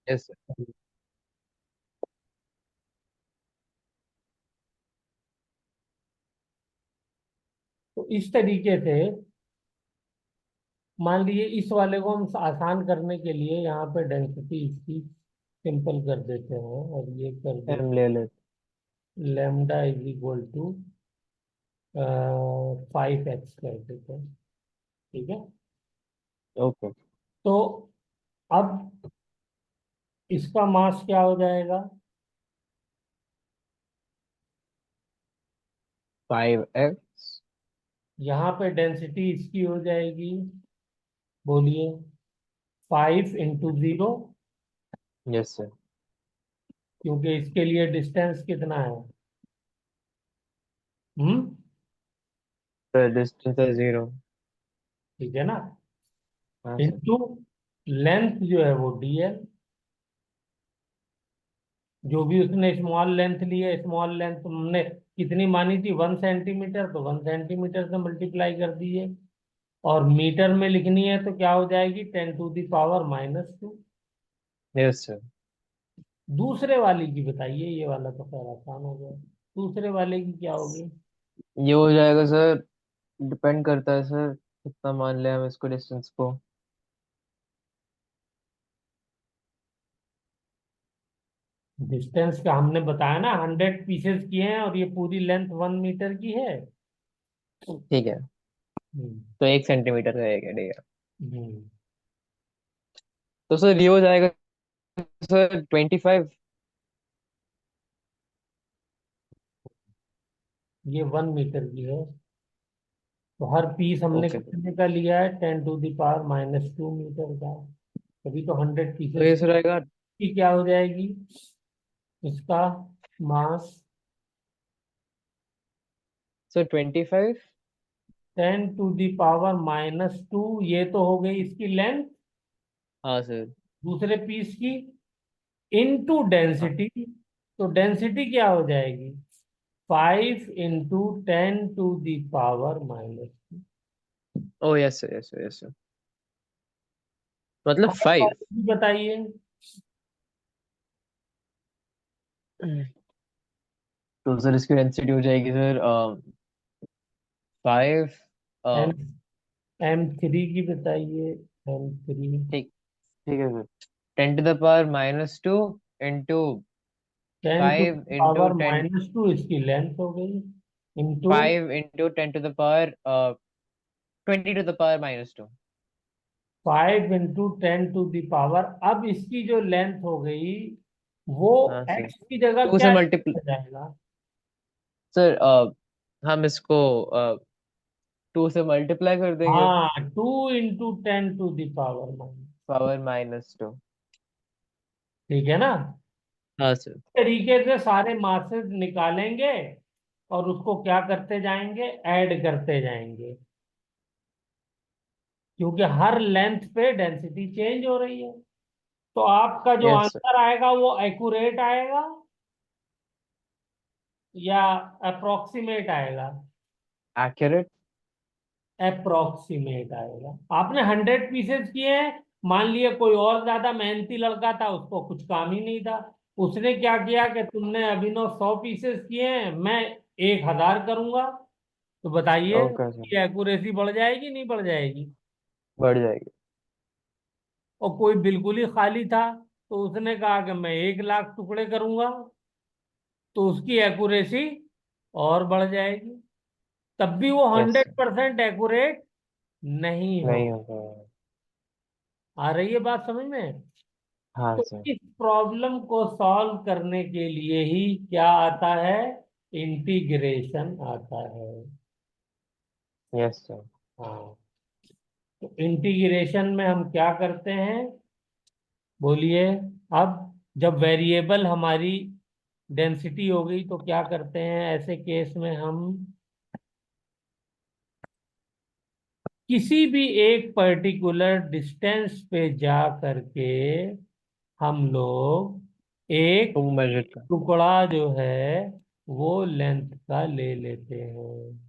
Yes sir. तो इस तरीके से मान लीजिए इस वाले को हम आसान करने के लिए यहाँ पे डेंसिटी इसकी सिंपल कर देते हैं और ये कर दे। एम ले ले। Lambda is equal to 5x कर देते हैं। ठीक है। ओके। तो अब इसका मास क्या हो जाएगा? 5x। यहाँ पे डेंसिटी इसकी हो जाएगी, बोलिए, 5 × 0, यस सर। क्योंकि इसके लिए डिस्टेंस कितना है? हम्म। सर डिस्टेंस है 0। ठीक है ना। हाँ सर। इंटू लेंथ जो है वो dl, जो भी उसने स्मॉल लेंथ ली है, स्मॉल लेंथ हमने कितनी मानी थी? 1 सेंटीमीटर, तो 1 सेंटीमीटर से मल्टीप्लाई कर दीजिए। और मीटर में लिखनी है तो क्या हो जाएगी? 10⁻⁻²। Yes sir. दूसरे वाले की बताइए, ये वाला तो खैर आसान हो गया। दूसरे वाले की क्या होगी? ये हो जाएगा सर, डिपेंड करता है सर कितना मान ले हम इसको डिस्टेंस को। डिस्टेंस का हमने बताया ना, 100 पीसेस किए हैं और ये पूरी लेंथ 1 मीटर की है। ठीक है। हम्म। तो 1 सेंटीमीटर रहेगा डेगा। हम्म। तो सर ये हो जाएगा सर 25। ये 1 मीटर की है, तो हर पीस हमने ओके सर। कितने का लिया है? 10⁻⁻² मीटर का। तभी तो 100 तो पीसेस ये सर आएगा की क्या हो जाएगी इसका मास? सर 25। 10⁻⁻², ये तो हो गई इसकी लेंथ हाँ सर। दूसरे पीस की, इनटू हाँ। डेंसिटी। तो डेंसिटी क्या हो जाएगी? 5 × 10⁻²। ओ yes sir, yes sir, yes sir. मतलब 5। बताइए। तो सर इसकी डेंसिटी हो जाएगी सर 5। एम M3 की बताइए। M3। ठीक। ठीक है sir. 10⁻⁻² into ten to 5 into power 10। Minus two इसकी लेंथ हो गई, इंटू 5 इंटू 10⁻20⁻²। 5 × 10⁻। अब इसकी जो लेंथ हो गई वो हाँ सर। एक्स की जगह 2 से क्या मल्टीप्लाई। हो जाएगा? सर हम इसको 2 से मल्टीप्लाई कर देंगे। हाँ, 2 × 10⁻²। पावर ठीक है ना। हाँ सर। तरीके से सारे मासेस निकालेंगे और उसको क्या करते जाएंगे? ऐड करते जाएंगे, क्योंकि हर लेंथ पे डेंसिटी चेंज हो रही है। तो आपका जो यस सर। आंसर आएगा वो एक्यूरेट आएगा या अप्रोक्सीमेट आएगा? एक्यूरेट। अप्रोक्सीमेट आएगा। आपने 100 पीसेस किए हैं, मान लिए कोई और ज्यादा मेहनती लड़का था, उसको कुछ काम ही नहीं था, उसने क्या किया कि तुमने अभिनव 100 पीसेस किए हैं, मैं 1000 करूंगा। तो बताइए, ओके सर। ये एक्यूरेसी बढ़ जाएगी नहीं बढ़ जाएगी? बढ़ जाएगी। और कोई बिल्कुल ही खाली था, तो उसने कहा कि मैं 1 लाख टुकड़े करूंगा, तो उसकी एक्यूरेसी और बढ़ जाएगी। तब भी वो yes hundred sir. Percent accurate नहीं हो। नहीं होगा। आ रही है बात समझ में? हाँ तो सर। इस प्रॉब्लम को सॉल्व करने के लिए ही क्या आता है? इंटीग्रेशन आता है। Yes sir. हाँ। तो इंटीग्रेशन में हम क्या करते हैं, बोलिए? अब जब वेरिएबल हमारी डेंसिटी हो गई तो क्या करते हैं ऐसे केस में? हम किसी भी एक पर्टिकुलर डिस्टेंस पे जा करके हम लोग एक टू मेजर का। टुकड़ा जो है वो लेंथ का ले लेते हैं।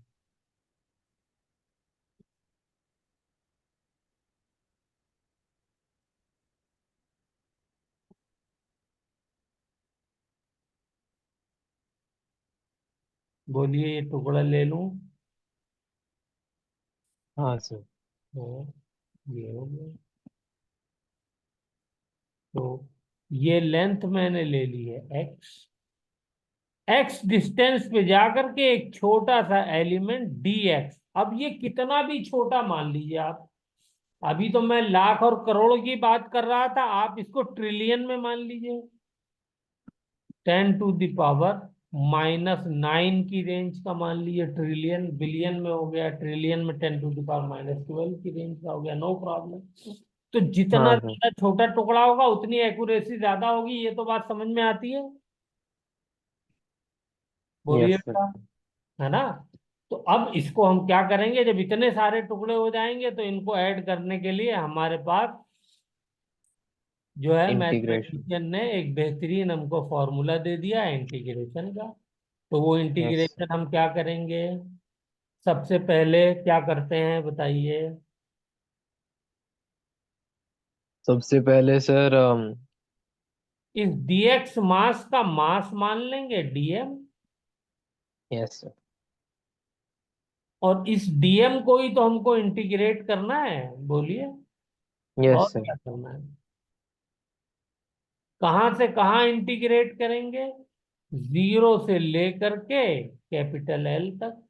बोलिए, ये टुकड़ा ले लूं? हाँ सर। तो ये हो गया। तो ये लेंथ मैंने ले ली है एक्स। एक्स डिस्टेंस पे जाकर के एक छोटा सा एलिमेंट डी एक्स। अब ये कितना भी छोटा मान लीजिए आप। अभी तो मैं लाख और करोड़ की बात कर रहा था, आप इसको ट्रिलियन में मान लीजिए। 10⁻⁹ की रेंज का मान लीजिए। ट्रिलियन बिलियन में हो गया, ट्रिलियन में 10⁻⁻12 की रेंज का हो गया, नो प्रॉब्लम। तो जितना हाँ सर। ज्यादा छोटा टुकड़ा होगा उतनी एक्यूरेसी ज्यादा होगी, ये तो बात समझ में आती है। बोलिए यस सर। बेटा, है ना? तो अब इसको हम क्या करेंगे, जब इतने सारे टुकड़े हो जाएंगे तो इनको ऐड करने के लिए हमारे पास जो है इंटीग्रेशन। मैथमेटिशियन ने एक बेहतरीन हमको फॉर्मूला दे दिया है इंटीग्रेशन का। तो वो यस सर। इंटीग्रेशन हम क्या करेंगे? सबसे पहले क्या करते हैं बताइए? सबसे पहले सर इस डीएक्स मास का मास मान लेंगे डीएम। Yes sir. और इस डीएम को ही तो हमको इंटीग्रेट करना है, बोलिए। और यस सर। क्या करना है? कहां से कहां इंटीग्रेट करेंगे? जीरो से लेकर के कैपिटल एल तक।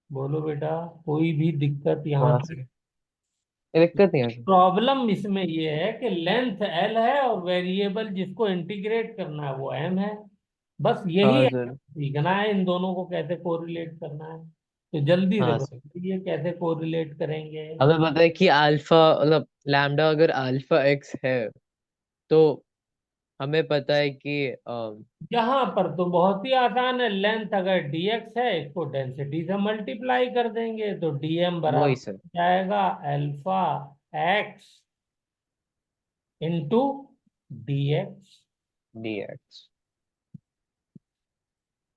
बोलो बेटा, कोई भी दिक्कत यहाँ हाँ पे? सर, ये दिक्कत नहीं है सर। प्रॉब्लम इसमें ये है कि लेंथ एल है और वेरिएबल जिसको इंटीग्रेट करना है वो एम है। बस यही हाँ है, सर। सीखना है इन दोनों को कैसे कोरिलेट करना है। तो जल्दी से हाँ सर, बताइए कैसे कोरिलेट करेंगे। हमें पता है कि अल्फा मतलब लैम्डा अगर अल्फा एक्स है तो हमें पता है कि यहाँ पर तो बहुत ही आसान है। लेंथ अगर dx है, इसको डेंसिटी से मल्टीप्लाई कर देंगे तो dm वही बराबर सर। हो जाएगा alpha x into dx। D x.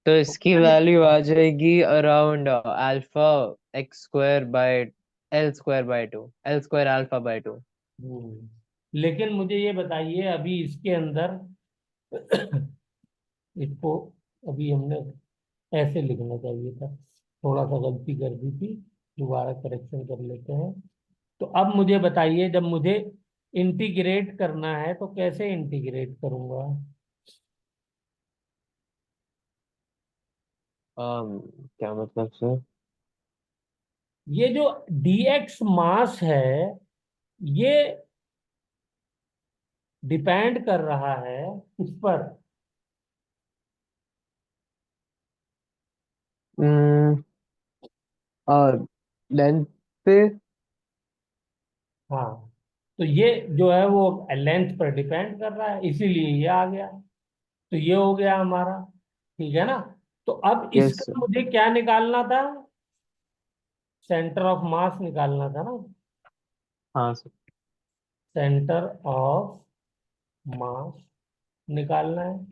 तो इसकी वैल्यू आ जाएगी around alpha x square by L square by two, L square alpha by two. लेकिन मुझे ये बताइए, अभी इसके अंदर इसको अभी हमने ऐसे लिखना चाहिए था, थोड़ा सा गलती कर दी थी। दोबारा करेक्शन कर लेते हैं। तो अब मुझे बताइए, जब मुझे इंटीग्रेट करना है तो कैसे इंटीग्रेट करूंगा? क्या मतलब सर? ये जो dx मास है, ये डिपेंड कर रहा है इस पर। और लेंथ पे। हाँ, तो ये जो है वो लेंथ पर डिपेंड कर रहा है, इसीलिए ये आ गया। तो ये हो गया हमारा, ठीक है ना? तो अब यस इसका सर। मुझे क्या निकालना था? सेंटर ऑफ मास निकालना था ना। हाँ सर। सेंटर ऑफ मास निकालना है।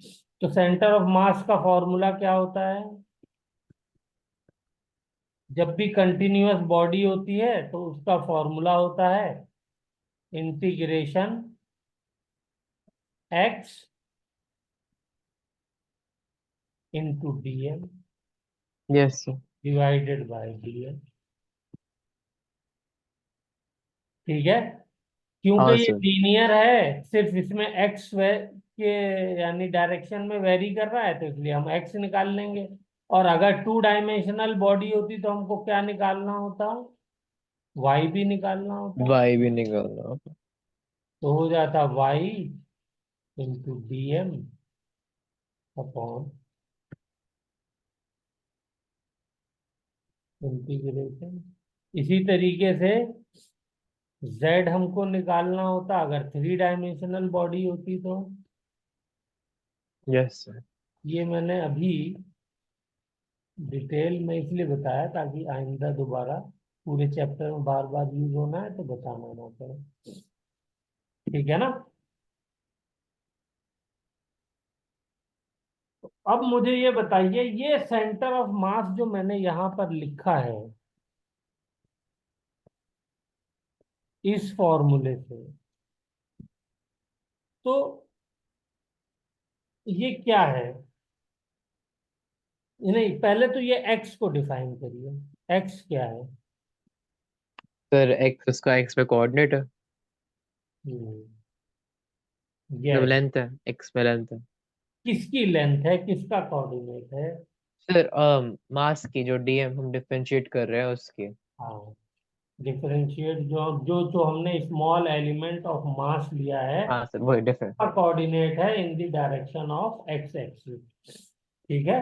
तो सेंटर ऑफ मास का फॉर्मूला क्या होता है? जब भी कंटिन्यूअस बॉडी होती है तो उसका फॉर्मूला होता है integration x into DM yes sir. Divided bye DM. ठीक है? क्योंकि हाँ ये सर। लीनियर है, सिर्फ इसमें एक्स के यानी डायरेक्शन में वेरी कर रहा है, तो इसलिए हम एक्स निकाल लेंगे। और अगर टू डायमेंशनल बॉडी होती तो हमको क्या निकालना होता? वाई भी निकालना होता। वाई भी निकालना होगा। तो हो जाता Y into D M upon integration. इसी तरीके से जेड हमको निकालना होता अगर थ्री डायमेंशनल बॉडी होती तो। Yes sir. ये मैंने अभी डिटेल में इसलिए बताया ताकि आइंदा दोबारा पूरे चैप्टर में बार बार यूज होना है तो बताना ना पड़े। ठीक है ना? अब मुझे ये बताइए, ये सेंटर ऑफ मास जो मैंने यहाँ पर लिखा है इस फॉर्मूले से, तो ये क्या है? नहीं, पहले तो ये एक्स को डिफाइन करिए, एक्स क्या है। सर एक्स, उसका एक्स में कोऑर्डिनेट है, मतलब यस। लेंथ है, एक्स में लेंथ है। किसकी लेंथ है, किसका कोऑर्डिनेट है। सर मास की, जो डीएम हम डिफरेंशिएट कर रहे हैं उसकी। हाँ, डिफरेंशिएट जो जो जो हमने स्मॉल एलिमेंट ऑफ मास लिया है, हाँ सर, वही डिफरेंट। का कोऑर्डिनेट है in the direction of x axis. ठीक है।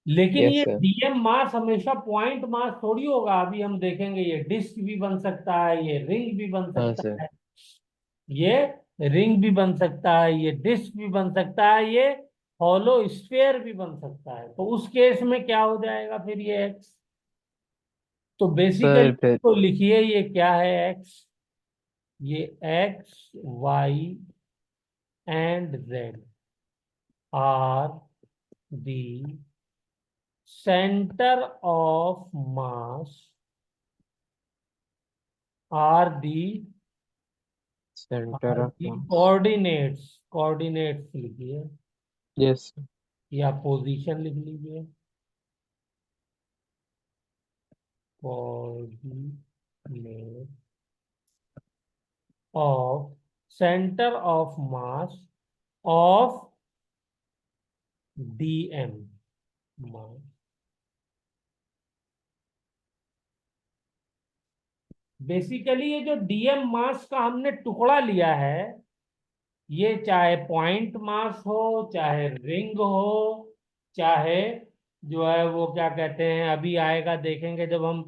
लेकिन यस ये सर। डीएम मास हमेशा पॉइंट मास थोड़ी होगा, अभी हम देखेंगे ये डिस्क भी बन सकता है, ये रिंग भी बन हाँ सकता सर। है, ये रिंग भी बन सकता है, ये डिस्क भी बन सकता है, ये हॉलो स्फीयर भी बन सकता है। तो उस केस में क्या हो जाएगा फिर ये एक्स। तो बेसिकली सर फिर। तो लिखिए ये क्या है एक्स, ये X Y and Z are the centre of mass, are the centre of mass. Coordinates, coordinates लिखिए यस। या पोजीशन लिख लीजिए, coordinate of centre of mass of DM mass. Basically ये जो डीएम मास का हमने टुकड़ा लिया है, ये चाहे पॉइंट मास हो, चाहे रिंग हो, चाहे जो है वो क्या कहते हैं, अभी आएगा देखेंगे जब हम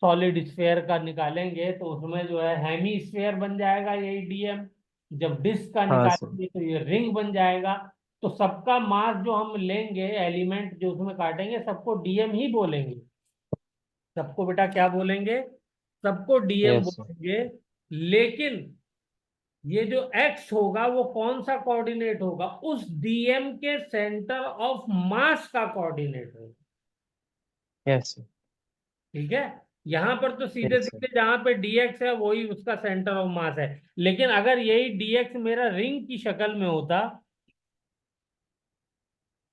सॉलिड स्फेयर का निकालेंगे तो उसमें जो है हेमी स्फेयर बन जाएगा यही डीएम। जब डिस्क का हाँ सर। निकालेंगे तो ये रिंग बन जाएगा। तो सबका मास जो हम लेंगे, एलिमेंट जो उसमें काटेंगे, सबको डीएम ही बोलेंगे। सबको बेटा क्या बोलेंगे, सबको डीएम यस सर। बोलेंगे। लेकिन ये जो एक्स होगा वो कौन सा कोऑर्डिनेट होगा, उस डीएम के सेंटर ऑफ मास का कोऑर्डिनेट होगा। Yes sir. ठीक है। यहां पर तो सीधे यस सर। सीधे जहां पे डीएक्स है वही उसका सेंटर ऑफ मास है। लेकिन अगर यही डीएक्स मेरा रिंग की शक्ल में होता,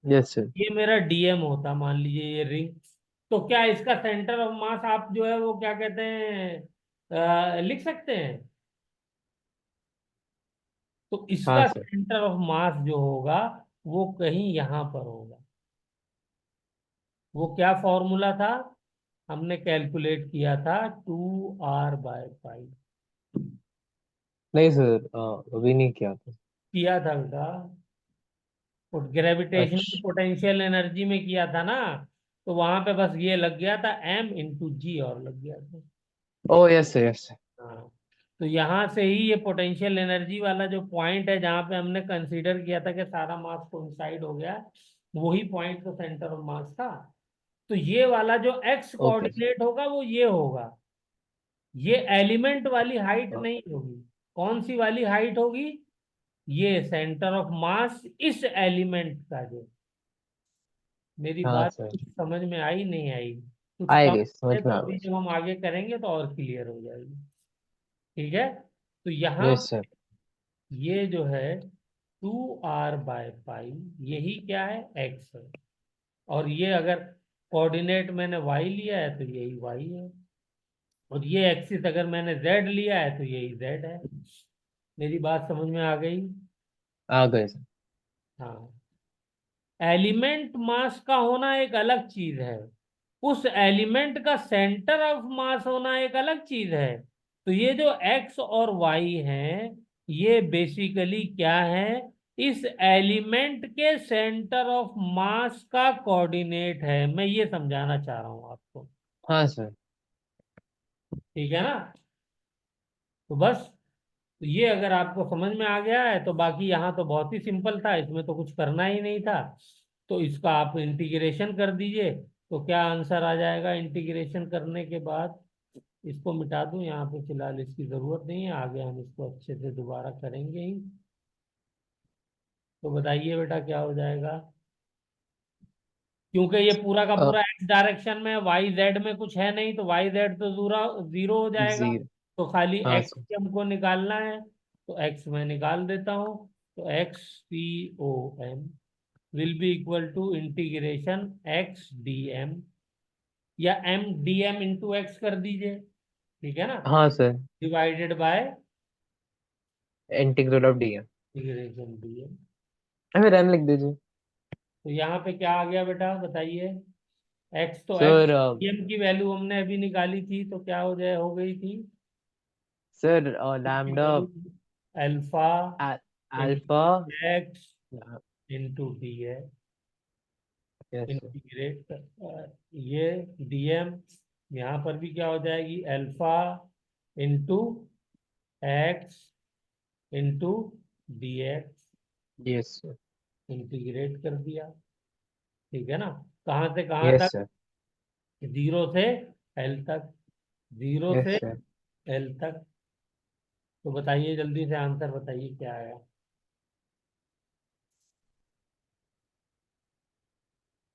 यस सर। ये मेरा डीएम होता, मान लीजिए ये रिंग, तो क्या इसका सेंटर ऑफ मास आप जो है वो क्या कहते हैं, लिख सकते हैं। तो हाँ इसका सर। सेंटर ऑफ मास जो होगा वो कहीं यहां पर होगा। वो क्या फॉर्मूला था, हमने कैलकुलेट किया था 2r/5। नहीं सर, अभी नहीं किया था। किया था बेटा, ग्रेविटेशनल अच्छा। पोटेंशियल एनर्जी में किया था ना। तो वहां पे बस ये लग गया था m × g और लग गया था। ओ यस सर, यस सर। हाँ। तो यहाँ से ही ये पोटेंशियल एनर्जी वाला जो पॉइंट है जहाँ पे हमने कंसीडर किया था कि सारा मास कोइंसाइड हो गया, वही पॉइंट तो सेंटर ऑफ मास था। तो ये वाला जो एक्स ओके सर। कोऑर्डिनेट होगा वो ये होगा। ये एलिमेंट वाली हाइट नहीं होगी। कौन सी वाली हाइट होगी, ये सेंटर ऑफ मास इस एलिमेंट का जो। मेरी हाँ बात सर। कुछ समझ में आई नहीं आई, कुछ आए कम गई, समझ है में तो आ अभी गई। जब हम आगे करेंगे तो और क्लियर हो जाएगी। ठीक है। तो यहाँ यस सर। ये जो है 2r/5, यही क्या है, एक्स है। और ये अगर कोऑर्डिनेट मैंने वाई लिया है तो यही वाई है। और ये एक्सिस अगर मैंने जेड लिया है तो यही जेड है। मेरी बात समझ में आ गई। आ गए सर। हाँ। एलिमेंट मास का होना एक अलग चीज है, उस एलिमेंट का सेंटर ऑफ मास होना एक अलग चीज है। तो ये जो एक्स और वाई हैं, ये बेसिकली क्या है, इस एलिमेंट के सेंटर ऑफ मास का कोऑर्डिनेट है। मैं ये समझाना चाह रहा हूं आपको। हाँ सर। ठीक है ना। तो बस, तो ये अगर आपको समझ में आ गया है तो बाकी यहाँ तो बहुत ही सिंपल था, इसमें तो कुछ करना ही नहीं था। तो इसका आप इंटीग्रेशन कर दीजिए, तो क्या आंसर आ जाएगा इंटीग्रेशन करने के बाद। इसको मिटा दूं यहाँ पे, फिलहाल इसकी जरूरत नहीं है, आगे हम इसको अच्छे से दोबारा करेंगे ही। तो बताइए बेटा क्या हो जाएगा। क्योंकि ये पूरा का अ, पूरा एक्स डायरेक्शन में, वाई जेड में कुछ है नहीं, तो वाई जेड तो जीरो हो जाएगा। जीरो। तो खाली हाँ एक्स सर। हमको निकालना है। तो एक्स मैं निकाल देता हूँ। तो XCOM will be equal to integration x d m, या m d m into x कर दीजिए, ठीक है ना, हाँ sir, divided by integral of d m, integration d m. फिर एम लिख दीजिए। तो यहाँ पे क्या आ गया बेटा बताइए? एक्स तो एक्स, सर एम की वैल्यू हमने अभी निकाली थी, तो क्या हो गई थी? सर इसकी lambda value alpha alpha, into x into D है, यस सर, इंटीग्रेट ये डीएम, यहाँ पर भी क्या हो जाएगी? Alpha into x into D x, yes sir, integrate कर दिया, ठीक है ना। कहाँ से कहाँ यस तक? सर, जीरो से एल तक, जीरो यस से सर। एल तक। तो बताइए जल्दी से आंसर बताइए क्या आया?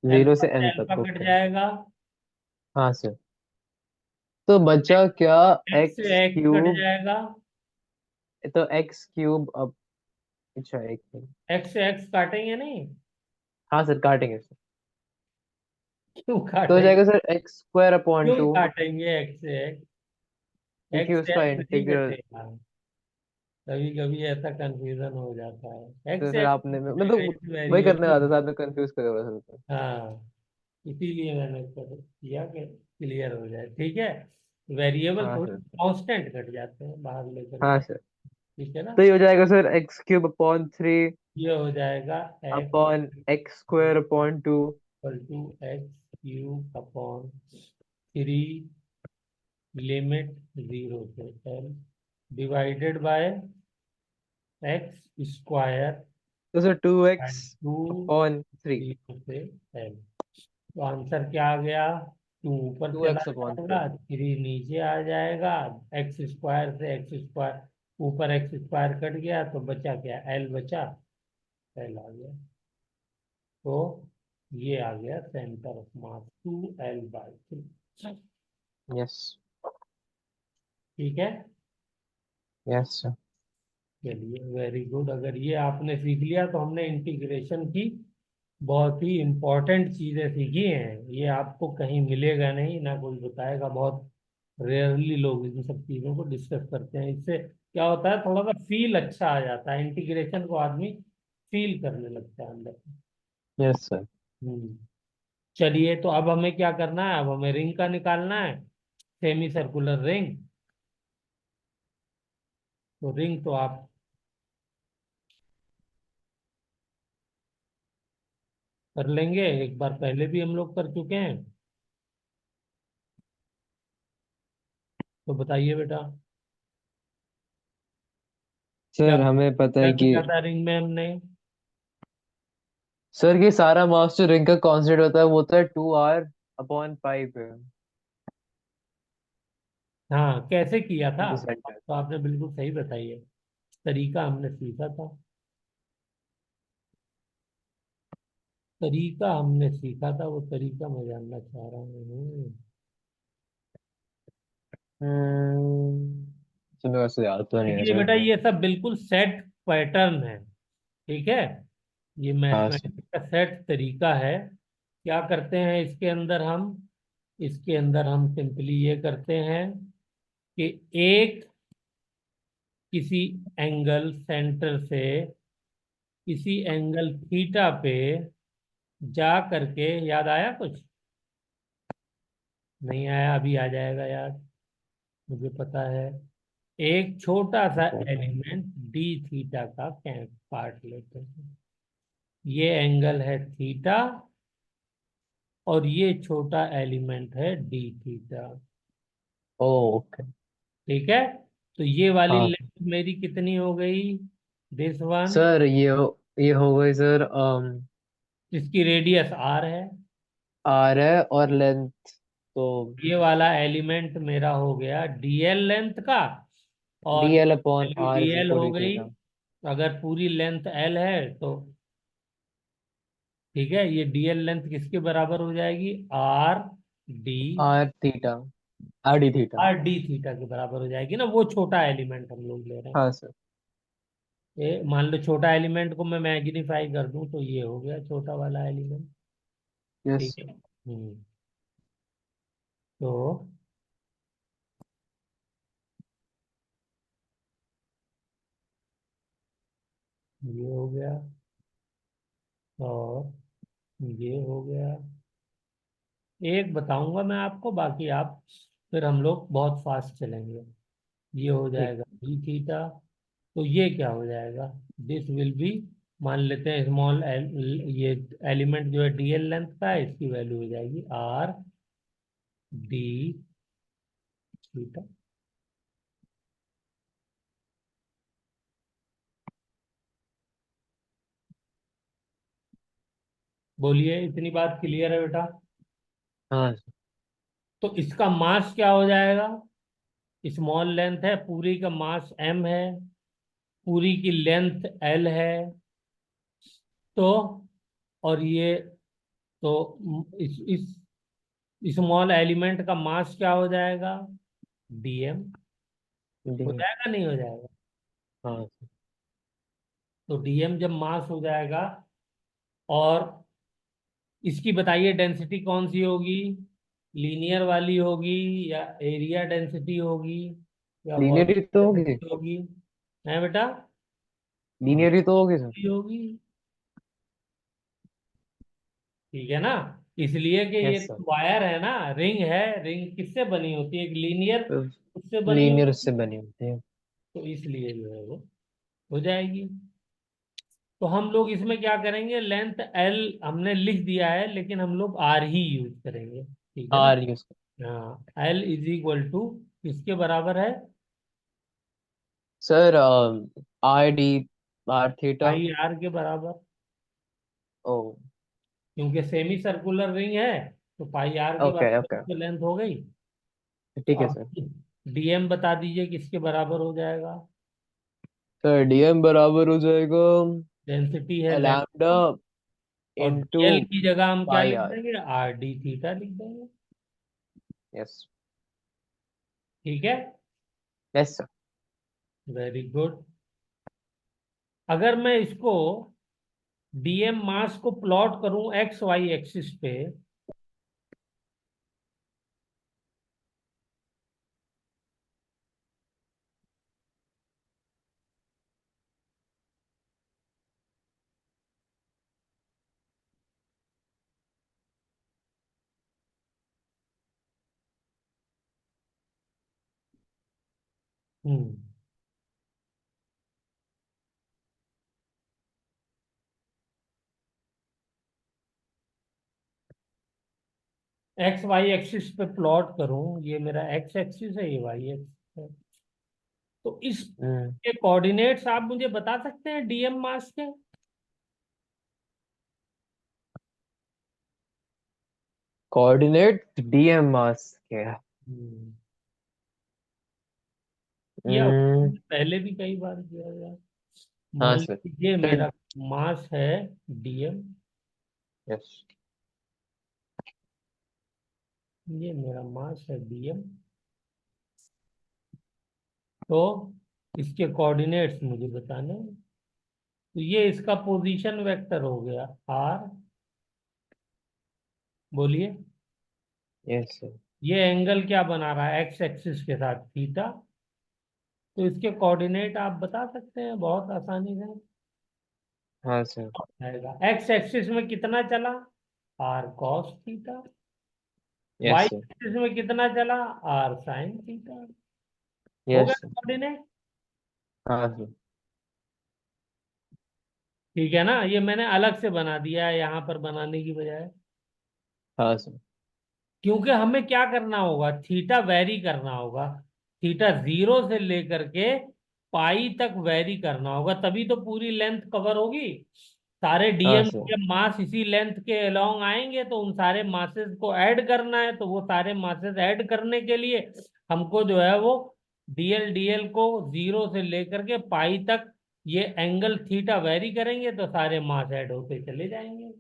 जीरो अल्फा से से एन अल्फा तक, कट ओके। जाएगा, हाँ सर, तो बचा क्या? एक्स से एक्स एक्स कट क्यूब, जाएगा, तो एक्स क्यूब अब, अच्छा एक मिनट। एक्स से एक्स काटेंगे नहीं? हाँ सर, काटेंगे सर। क्यों तो हो काटेंगे? जाएगा सर एक्स स्क्वायर अपॉन क्यों टू, काटेंगे एक्स से एक्स? क्योंकि एक्स से उसका एक्स नहीं इंटीग्रल। कटेगा, कभी कभी ऐसा कंफ्यूजन हो जाता है, एक्स तो से सर एक्स आपने, नहीं मैं कटेगा, तो ये वही करने वेरिएबल। वाला था, आपने कंफ्यूज कर रहा था सर। हाँ, इसीलिए मैंने किया कि क्लियर हो जाए, ठीक है। वेरिएबल हाँ थोड़ी सर, कांस्टेंट कट जाते हैं बाहर लेकर हाँ के, सर, ठीक है ना। तो ये हो जाएगा sir x cube upon three ये हो जाएगा x upon x square upon two. Equal to x cube upon three, limit zero से l, divided by x square तो sir two x and two, upon three, zero से l. तो answer क्या आ गया? टू ऊपर टू चला x upon three. जाएगा, थ्री नीचे आ जाएगा, एक्स स्क्वायर से एक्स स्क्वायर, ऊपर एक्स स्क्वायर कट गया तो बचा क्या? एल बचा, एल आ गया। तो ये आ गया centre of mass, two L by three, yes, ठीक है। Yes sir. चलिए वेरी गुड, अगर ये आपने सीख लिया तो हमने इंटीग्रेशन की बहुत ही इंपॉर्टेंट चीजें सीखी हैं। ये आपको कहीं मिलेगा नहीं, ना कोई बताएगा, बहुत रेयरली लोग इन सब चीजों को डिस्कस करते हैं। इससे क्या होता है, थोड़ा सा फील अच्छा आ जाता है, इंटीग्रेशन को आदमी फील करने लगता है अंदर से। Yes sir. हम्म। चलिए, तो अब हमें क्या करना है? अब हमें रिंग का निकालना है, सेमी सर्कुलर रिंग। तो रिंग तो आप कर लेंगे, एक बार पहले भी हम लोग कर चुके हैं। तो बताइए बेटा, क्या सर हमें पता क्या है कि, किया था रिंग में हमने? सर ये सारा मास जो रिंग का कांस्टेंट होता है वो होता है 2r अपॉन पाई पे, हाँ, कैसे किया था? In the centre. तो आपने बिल्कुल सही बताई है, तरीका हमने सीखा था, तरीका हमने सीखा था, वो तरीका मैं जानना चाह रहा हूँ। तो मेरे को याद तो नहीं है देखिए सर। बेटा, ये सब बिल्कुल सेट पैटर्न है, ठीक है। ये हाँ सर, मैथमेटिक्स का सेट तरीका है। क्या करते हैं इसके अंदर हम? इसके अंदर हम सिंपली ये करते हैं कि एक किसी एंगल सेंटर से किसी एंगल थीटा पे जा करके, याद आया कुछ? नहीं आया? अभी आ जाएगा याद, मुझे पता है। एक छोटा सा एलिमेंट डी थीटा का काट लेते हैं, ये एंगल है थीटा, और ये छोटा एलिमेंट है डी थीटा, ओके। ठीक है। तो ये वाली हाँ लेंथ मेरी कितनी हो गई? दिस वन, सर, ये हो गई सर, इसकी रेडियस आर है। आर है और लेंथ तो ये वाला एलिमेंट मेरा हो गया डीएल लेंथ का, डी और L upon value R is DL equal हो टू गई। थीटा। अगर पूरी लेंथ एल है तो ठीक है, ये डीएल लेंथ किसके बराबर हो जाएगी? R D, R theta, R D theta. R D theta के बराबर हो जाएगी ना, वो छोटा एलिमेंट हम लोग ले रहे हैं। हाँ सर। ये मान लो छोटा एलिमेंट को मैं मैग्नीफाई कर दूं तो ये हो गया छोटा वाला एलिमेंट। ठीक यस। है। तो ये हो गया और ये हो गया। एक बताऊंगा मैं आपको, बाकी आप, फिर हम लोग बहुत फास्ट चलेंगे। ये हो ठीक। जाएगा बी थीटा। तो ये क्या हो जाएगा, दिस विल बी, मान लेते हैं स्मॉल एल, ये एलिमेंट जो है डीएल लेंथ का है, इसकी वैल्यू हो जाएगी आर डी थीटा। बोलिए, इतनी बात क्लियर है बेटा? हाँ तो इसका मास क्या हो जाएगा, स्मॉल लेंथ है, पूरी का मास m है, पूरी की लेंथ l है। तो और ये, तो इस स्मॉल एलिमेंट का मास क्या हो जाएगा, dm। हो डी। जाएगा नहीं हो जाएगा? हाँ तो dm जब मास हो जाएगा, और इसकी बताइए डेंसिटी कौन सी होगी, लीनियर वाली होगी या एरिया डेंसिटी होगी या लीनियर ही वॉल्यूम तो होगी। डेंसिटी होगी? है बेटा? लीनियर ही तो होगी सर। होगी। ठीक है ना? इसलिए कि ये यस सर। वायर है ना, रिंग है, रिंग किससे बनी होती है, एक लीनियर उससे बनी लीनियर होती उससे है। बनी होती है। तो इसलिए जो है वो हो जाएगी। तो हम लोग इसमें क्या करेंगे, लेंथ एल हमने लिख दिया है, लेकिन हम लोग आर ही यूज करेंगे, ठीक है ना? R use. हाँ, एल इज इक्वल टू किसके बराबर है, sir R D, R theta. Pi R के बराबर। ओ। क्योंकि सेमी सर्कुलर रिंग है, तो पाई आर के ओके बराबर ओके। तो लेंथ हो गई। तो ठीक है अब सर। डीएम बता दीजिए किसके बराबर हो जाएगा। सर डीएम बराबर हो जाएगा डेंसिटी है लैम्डा लेंथ, और इनटू डीएल की जगह हम क्या पाई लिख आर। देंगे, आर डी थीटा लिख देंगे। यस। ठीक है, यस सर। Very good. अगर मैं इसको डीएम मास को प्लॉट करूं एक्स वाई एक्सिस पे, हम्म, एक्स वाई एक्सिस पे प्लॉट करूं, ये मेरा एक्स एक्सिस है, ये वाई एक्सिस है। तो इस हम्म। के कोऑर्डिनेट्स आप मुझे बता सकते हैं डीएम मास के? कोऑर्डिनेट डीएम मास के। हम्म, किया हुआ हम्म। हमने पहले भी कई बार किया गया। हाँ मान सर। लीजिए सर। मेरा मास है डीएम, यस। ये मेरा मास है डीएम। तो इसके कोऑर्डिनेट्स मुझे बताने हैं। तो ये इसका पोजीशन वेक्टर हो गया आर। बोलिए, यस सर। ये एंगल क्या बना रहा है एक्स एक्सिस के साथ, थीटा। तो इसके कोऑर्डिनेट आप बता सकते हैं बहुत आसानी से। हाँ सर। आएगा एक्स एक्सिस में कितना चला, R cos theta. Y yes sir. Axis में कितना चला, आर साइन थीटा। हो गया यस सर। कोऑर्डिनेट। हाँ सर। ठीक है ना? ये मैंने अलग से बना दिया है यहाँ पर बनाने की बजाय, हाँ सर। क्योंकि हमें क्या करना होगा, थीटा वेरी करना होगा। थीटा 0 से लेकर के पाई तक वेरी करना होगा, तभी तो पूरी लेंथ कवर होगी। सारे हाँ डीएम सर। के मास इसी लेंथ के अलोंग आएंगे, तो उन सारे मासेस को ऐड करना है। तो वो सारे मासेस ऐड करने के लिए हमको जो है वो डीएल डीएल को 0 से लेकर के पाई तक ये एंगल थीटा वेरी करेंगे, तो सारे मास ऐड होते चले जाएंगे।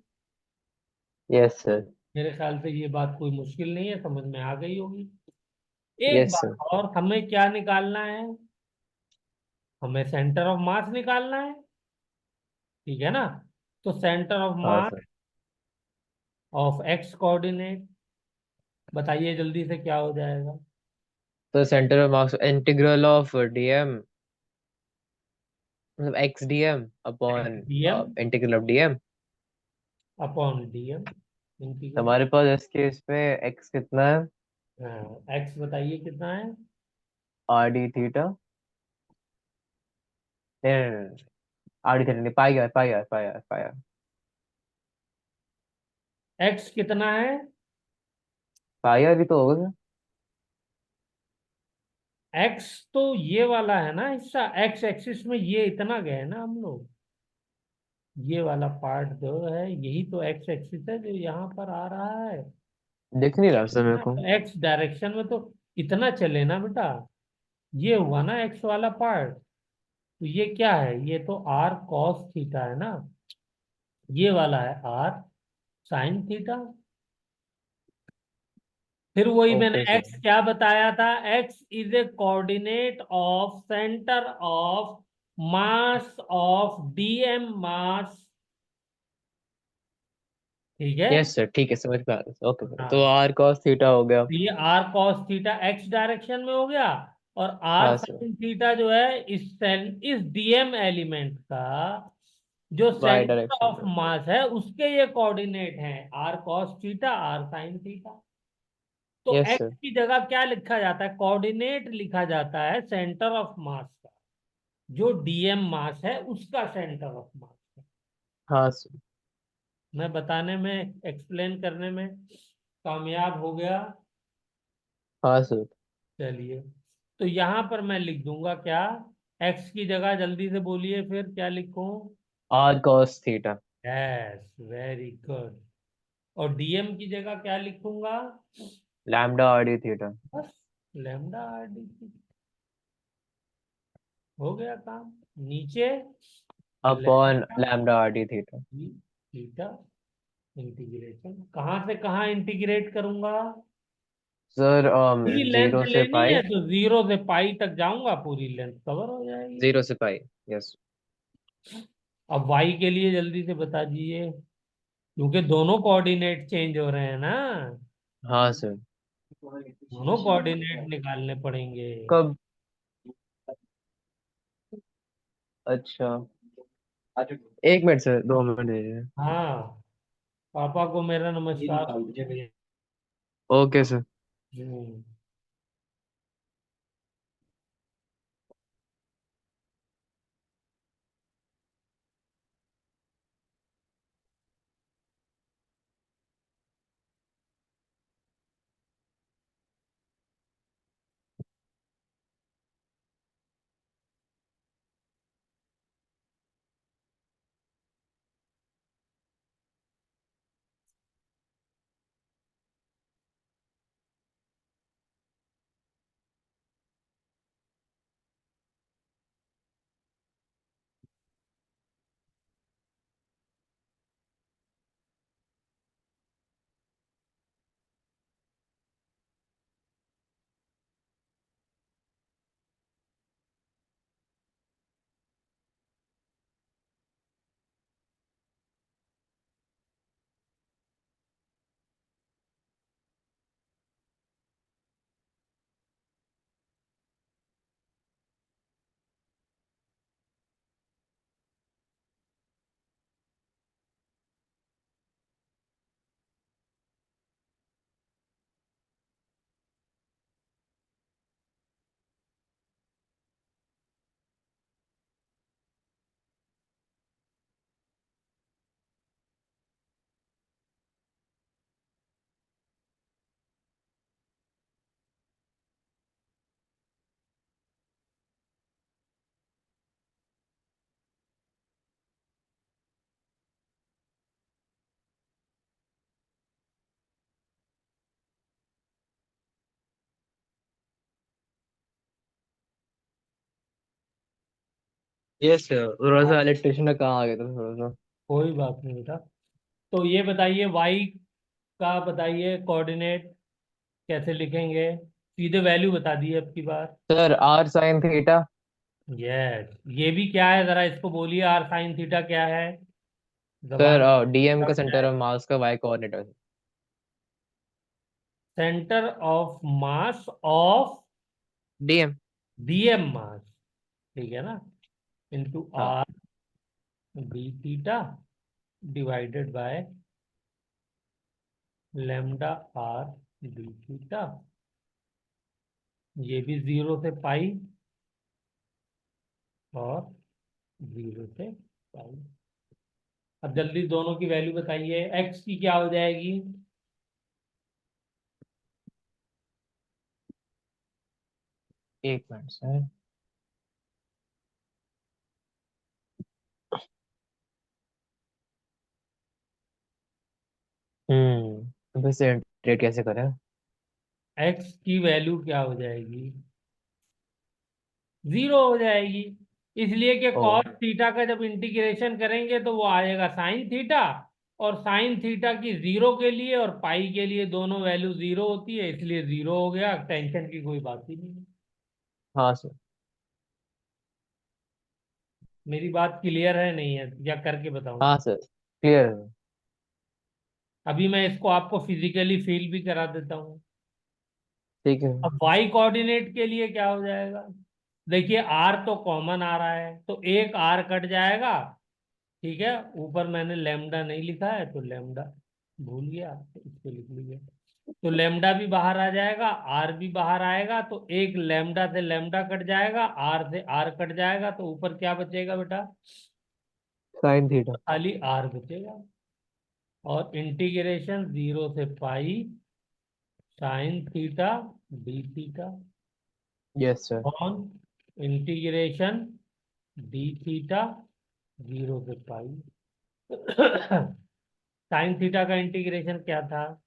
Yes sir. मेरे ख्याल से ये बात कोई मुश्किल नहीं है, समझ में आ गई होगी। एक यस सर। बात और, हमें क्या निकालना है, हमें सेंटर ऑफ मास निकालना है, ठीक है ना। तो सेंटर ऑफ हाँ mass sir. Of x coordinate, बताइए जल्दी से क्या हो जाएगा। तो centre of mass integral of dm, मतलब x dm upon dm integral of dm. Upon dm integral. हमारे पास इस केस में एक्स कितना है? हाँ, एक्स बताइए कितना है। आर डी थीटा, नहीं आर डी थीटा नहीं, पाई आर। एक्स कितना है। पाई आर भी तो होगा सर। एक्स तो ये वाला है ना हिस्सा, एक्स एक्सिस में ये इतना गए ना हम लोग, ये वाला पार्ट जो है यही तो एक्स एक्सिस है जो यहाँ पर आ रहा है दिख नहीं रहा सर मेरे ना। को। तो एक्स डायरेक्शन में तो इतना चले ना बेटा, ये हुआ ना एक्स वाला पार्ट। तो ये क्या है, ये तो आर कॉस थीटा है ना, ये वाला है आर साइन थीटा। फिर वही मैंने ओके सर। एक्स क्या बताया था, x is a coordinate of centre of mass of DM mass, ठीक है। यस सर, ठीक है, समझ में आ रहा है। ओके सर, तो हाँ, आर कॉस थीटा हो गया। तो ये R cos theta X direction में हो गया, और आर हाँ सर। साइन थीटा जो है इस डीएम एलिमेंट का जो वाई सेंटर डायरेक्शन ऑफ में। मास है उसके ये कोऑर्डिनेट हैं, R cos theta R sine theta. तो यस एक्स सर। की जगह क्या लिखा जाता है, कोऑर्डिनेट लिखा जाता है सेंटर ऑफ मास का, जो डीएम मास है उसका सेंटर ऑफ मास है। हाँ सर। मैं बताने में, एक्सप्लेन करने में कामयाब हो गया। हाँ सर। चलिए, तो यहां पर मैं लिख दूंगा क्या, एक्स की जगह जल्दी से बोलिए फिर क्या लिखूं। R cos theta. Yes, very good. और डीएम की जगह क्या लिखूंगा, लैम्डा आर डी थीटा बस लेमडा आर डी, हो गया काम। नीचे upon lambda lambda R D theta. Theta integration, कहाँ से कहाँ इंटीग्रेट करूंगा, सर पूरी लेंथ जीरो से लेनी पाई। है तो जीरो से पाई तक जाऊंगा, पूरी लेंथ कवर हो जाएगी। जीरो से पाई। यस। अब वाई के लिए जल्दी से बता दीजिए, क्योंकि दोनों कोऑर्डिनेट चेंज हो रहे हैं ना, हाँ सर। दोनों कोऑर्डिनेट निकालने पड़ेंगे। कब? अच्छा, एक मिनट सर, 2 मिनट दीजिए। हाँ, पापा को मेरा नमस्कार। Okay sir. Hmm. Yes sir, थोड़ा सा इलेक्ट्रिशियन का काम आ गया था थोड़ा सा। कोई बात नहीं बेटा। तो ये बताइए वाई का बताइए कोऑर्डिनेट कैसे लिखेंगे, सीधे वैल्यू बता दिए अब की बार। Sir r sine theta yes, ये भी क्या है, जरा इसको बोलिए, आर साइन थीटा क्या है, सर जबान डीएम क्या का हो सेंटर जाए? ऑफ मास का वाई कोऑर्डिनेट है। Centre of mass of dm. Dm mass, ठीक है ना, इंटू हाँ। R D theta divided by lambda R D theta, ये भी 0 से पाई और 0 से पाई। अब जल्दी दोनों की वैल्यू बताइए, एक्स की क्या हो जाएगी? एक मिनट सर। अब इसे इंटीग्रेट कैसे करें? एक्स की वैल्यू क्या हो जाएगी? 0 हो जाएगी, इसलिए कि ओ। कॉस थीटा का जब इंटीग्रेशन करेंगे तो वो आएगा साइन थीटा, और साइन थीटा की 0 के लिए और पाई के लिए दोनों वैल्यू 0 होती है, इसलिए 0 हो गया, टेंशन की कोई बात ही नहीं है। हाँ सर। मेरी बात क्लियर है नहीं है, या करके बताऊं? हाँ सर, क्लियर है। अभी मैं इसको आपको फिजिकली फील भी करा देता हूँ। ठीक है। अब वाई कोऑर्डिनेट के लिए क्या हो जाएगा? देखिए, आर तो कॉमन आ रहा है, तो एक आर कट जाएगा, ठीक है, ऊपर मैंने लेमडा नहीं लिखा है तो लेमडा भूल गया, तो इसको लिख लिया, तो लेमडा भी बाहर आ जाएगा, आर भी बाहर आएगा, तो एक लेमडा से लेमडा कट जाएगा, आर से आर कट जाएगा, तो ऊपर क्या बचेगा बेटा? Sine theta. खाली आर बचेगा, और इंटीग्रेशन 0 से pi sine theta D theta yes sir. On integration D theta 0 से पाई। साइन थीटा का इंटीग्रेशन क्या था?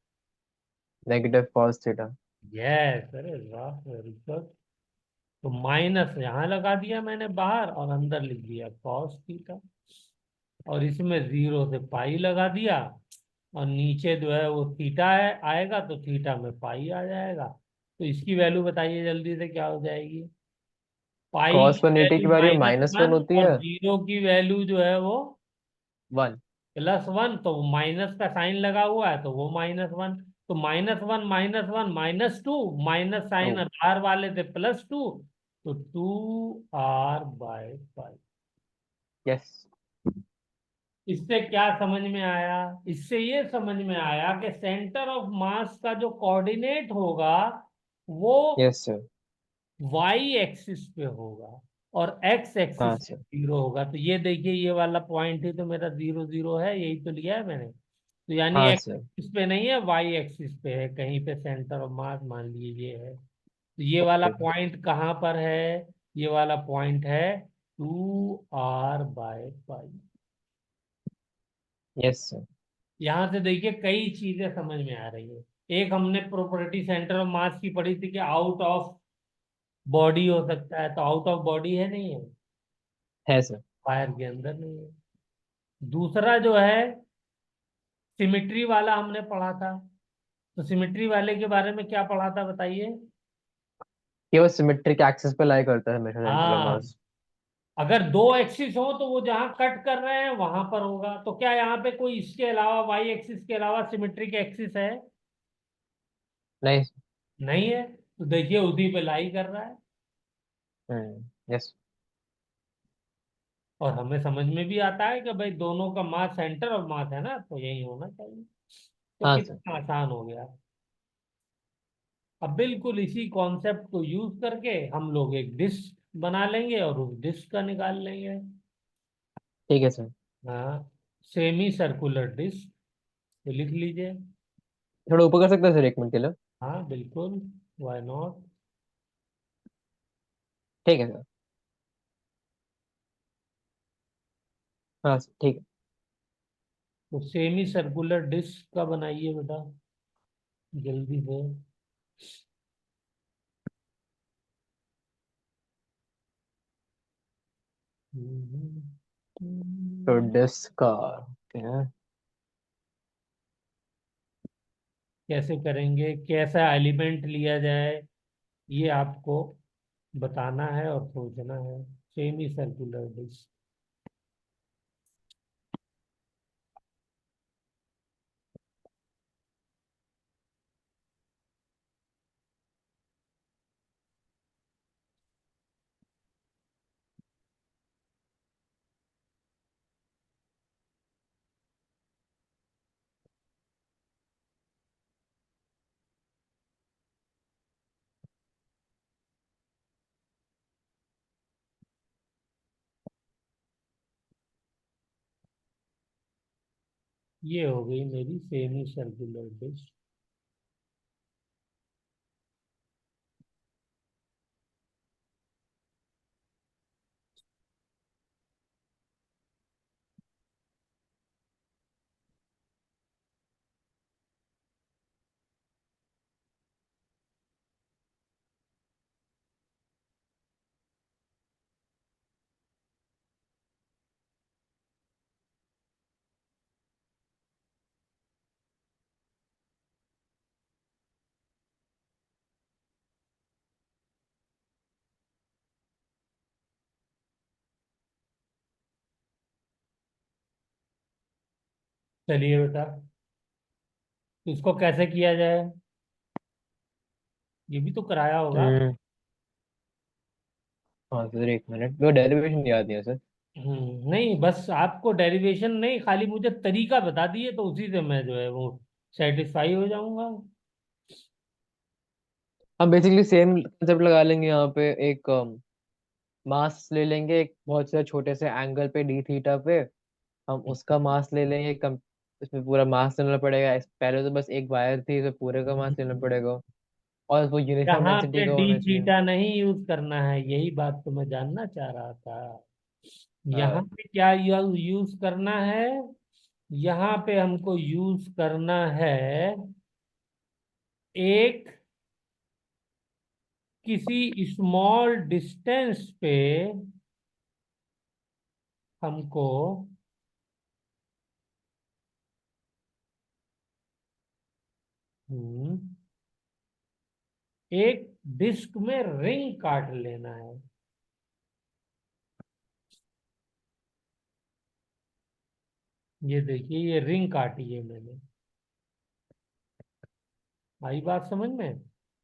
Negative cos theta. यस, अरे वाह, वेरी गुड। तो माइनस यहाँ लगा दिया मैंने बाहर, और अंदर लिख दिया कॉस थीटा, और इसमें 0 से पाई लगा दिया, और नीचे जो है वो थीटा है आएगा, तो थीटा में पाई आ जाएगा। तो इसकी वैल्यू बताइए जल्दी से क्या हो जाएगी? पाई कॉस की 180 की वैल्यू वैल्यू माइनस -1 वन होती और है। 0 की वैल्यू जो है वो 1। +1, तो माइनस का साइन लगा हुआ है तो वो -1, तो -1 -1 -2, माइनस टू। साइन आधार वाले थे +2, तो 2r/5। यस। इससे क्या समझ में आया? इससे ये समझ में आया कि सेंटर ऑफ मास का जो कोऑर्डिनेट होगा वो यस सर। वाई एक्सिस पे होगा, और एक्स हाँ एक्सिस पे सर। 0 होगा। तो ये देखिए, ये वाला पॉइंट ही तो मेरा 0 0 है, यही तो लिया है मैंने, तो यानी हाँ एक्स सर। एक्सिस पे नहीं है, वाई एक्सिस पे है, कहीं पे सेंटर ऑफ मास मान लीजिए ये है। तो ये वाला ओके। पॉइंट कहाँ पर है? ये वाला पॉइंट है 2r/5। Yes sir. यहां से देखिए कई चीजें समझ में आ रही है। एक हमने प्रॉपर्टी सेंटर ऑफ मास की पढ़ी थी कि आउट ऑफ बॉडी हो सकता है, तो आउट ऑफ बॉडी है नहीं है, है सर। वायर के अंदर नहीं है। दूसरा जो है सिमिट्री वाला हमने पढ़ा था, तो सिमिट्री वाले के बारे में क्या पढ़ा था बताइए? ये वो सिमेट्रिक एक्सिस पे लाई करता है हमेशा सेंटर ऑफ हाँ, मास। अगर दो एक्सिस हो तो वो जहां कट कर रहे हैं वहां पर होगा, तो क्या यहाँ पे कोई इसके अलावा वाई एक्सिस के अलावा सिमेट्रिक एक्सिस है? नहीं। नहीं है, तो देखिए उसी पे लाई कर रहा है, यस। और हमें समझ में भी आता है कि भाई दोनों का मास सेंटर ऑफ मास है ना, तो यही होना चाहिए। तो हाँ सर। कितना आसान हो गया। अब बिल्कुल इसी कॉन्सेप्ट को यूज करके हम लोग एक डिस्क बना लेंगे और उस डिस्क का निकाल लेंगे। ठीक है सर। हाँ, सेमी सर्कुलर डिस्क, तो लिख लीजिए। थोड़ा ऊपर कर सकते हैं सर, 1 मिनट के लिए? हाँ बिल्कुल, वाई नॉट। ठीक है सर। हाँ सर, ठीक है। तो सेमी सर्कुलर डिस्क का बनाइए बेटा, जल्दी से। हम्म, तो हम्म। डिस्क का क्या है? कैसे करेंगे, कैसा एलिमेंट लिया जाए, ये आपको बताना है और सोचना है। Semi circular disc. ये हो गई मेरी सेमी सर्कुलर डिस्क। चलिए बेटा, तो इसको कैसे किया जाए, ये भी तो कराया होगा। हम्म। हाँ सर, एक मिनट, वो डेरिवेशन याद नहीं है सर। नहीं, बस आपको डेरिवेशन नहीं, खाली मुझे तरीका बता दिए तो उसी से मैं जो है वो सेटिस्फाई हो जाऊंगा। हम बेसिकली सेम कंसेप्ट लगा लेंगे यहाँ पे। एक मास ले लेंगे एक बहुत से छोटे से एंगल पे, डी थीटा पे। हम उसका मास ले लेंगे कम। इसमें पूरा मास लेना पड़ेगा। पहले तो बस एक वायर थी, इसमें पूरे का मास लेना पड़ेगा। और वो यूनिफॉर्म यहाँ डेंसिटी पे का डी होना चाहिए। थीटा नहीं यूज करना है, यही बात तो मैं जानना चाह रहा था। यहाँ हाँ। पे क्या यूज करना है, यहाँ पे हमको यूज करना है एक किसी स्मॉल डिस्टेंस पे हमको हम्म, एक डिस्क में रिंग काट लेना है। ये देखिए, ये रिंग काटी है मैंने। आई बात समझ में।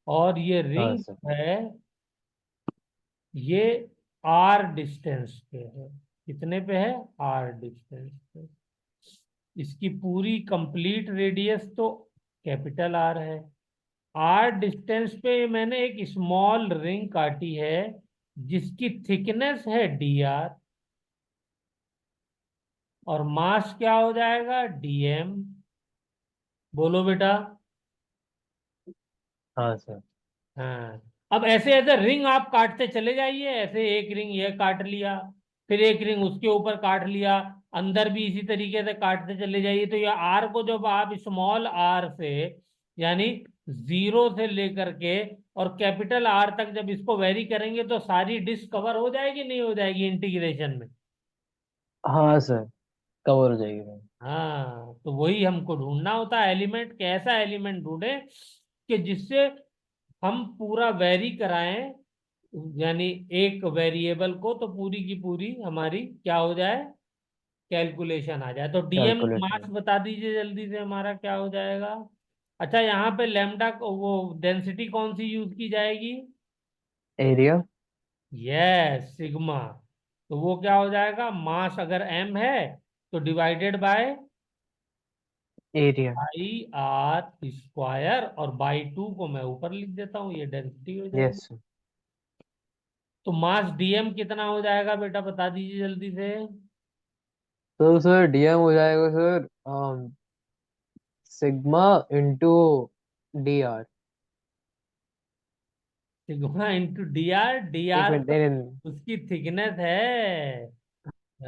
और ये हाँ रिंग सर। है, ये आर डिस्टेंस पे है। कितने पे है? आर डिस्टेंस पे। इसकी पूरी कंप्लीट रेडियस तो कैपिटल आर है। आर डिस्टेंस पे मैंने एक स्मॉल रिंग काटी है जिसकी थिकनेस है डी आर। और मास क्या हो जाएगा? डीएम। बोलो बेटा। हाँ सर। हाँ। अब ऐसे ऐसे रिंग आप काटते चले जाइए, ऐसे एक रिंग ये काट लिया, फिर एक रिंग उसके ऊपर काट लिया, अंदर भी इसी तरीके से काटते चले जाइए। तो ये आर को जब आप स्मॉल आर से, यानी जीरो से लेकर के और कैपिटल आर तक जब इसको वेरी करेंगे तो सारी डिस्क कवर हो जाएगी, नहीं हो जाएगी इंटीग्रेशन में? हाँ सर, कवर हो जाएगी मैम। हाँ, तो वही हमको ढूंढना होता है एलिमेंट, कैसा एलिमेंट ढूंढे कि जिससे हम पूरा वेरी कराएं, यानी एक वेरिएबल को तो पूरी की पूरी हमारी क्या हो जाए, कैलकुलेशन आ जाए। तो डीएम मास कैलकुलेशन। बता दीजिए जल्दी से, हमारा क्या हो जाएगा? अच्छा, यहाँ पे लैम्डा को वो डेंसिटी कौन सी यूज की जाएगी? एरिया। Yes, sigma. तो वो क्या हो जाएगा? मास अगर एम है तो divided by area. I R square, और बाई टू को मैं ऊपर लिख देता हूँ, ये डेंसिटी हो जाएगी। यस। तो मास डीएम कितना हो जाएगा बेटा, बता दीजिए जल्दी से। तो सर डीएम हो जाएगा sir sigma into D R. Sigma into D R. D एक आर मिनट, तो नहीं नहीं नहीं। उसकी थिकनेस है।